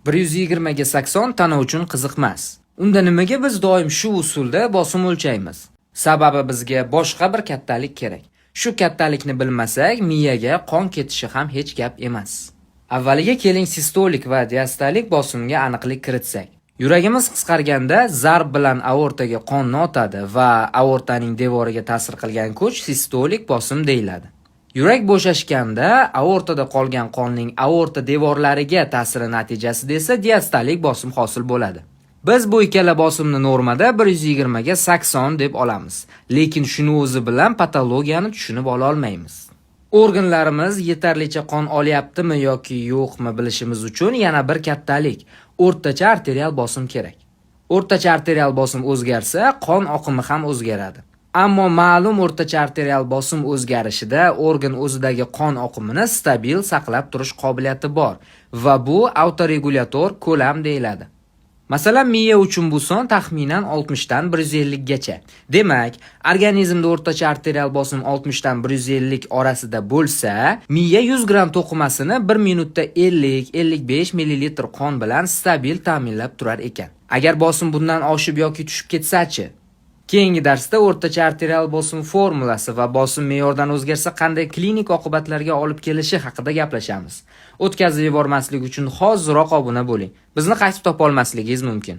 120 ga 80 tana uchun qiziq emas. Unda nimaga biz doim shu usulda bosim o'lchaymiz? Sababi bizga boshqa bir kattalik kerak. Shu kattalikni bilmasak, miyaga qon ketishi ham hech gap emas. Avvaliga keling sistolik va diastolik bosimga aniqlik kiritsak. Yuragimiz qisqarganda zarb bilan aortaga qonni otadi va aortaning devoriga ta'sir qilgan kuch sistolik bosim deyiladi. Yurak bo'shashganda aortada qolgan qonning aorta devorlariga ta'siri natijasida esa diastolik bosim hosil bo'ladi. Biz bu ikkala bosimni normada 120 ga 80 deb olamiz, lekin shuni o'zi bilan patologiyani tushunib ola olmaymiz. Organlarimiz yetarlicha qon olyaptimi yoki yo'qmi bilishimiz uchun yana bir kattalik, o'rtacha arterial bosim kerak. O'rtacha arterial bosim o'zgarsa, qon oqimi ham o'zgaradi. Ammo ma'lum o'rtacha arterial bosim o'zgarishida organ o'zidagi qon oqimini stabil saqlab turish qobiliyati bor va bu avtoregulyator ko'lam deyiladi. Masalan, miya uchun bu son taxminan 60 dan 150 gacha. Demak, organizmda o'rtacha arterial bosim 60 dan 150 orasida bo'lsa, miya 100 gram to'qimasini 1 minutda 50-55 ml qon bilan stabil ta'minlab turar ekan. Agar bosim bundan oshib yoki tushib ketsa-chi? Keyingi darsda o'rtacha arterial bosim formulasi va bosim me'yordan o'zgarsa qanday klinik oqibatlarga olib kelishi haqida gaplashamiz. O'tkazib yubormaslik uchun hoziroq obuna bo'ling. Bizni qaytib topa olmasligingiz mumkin.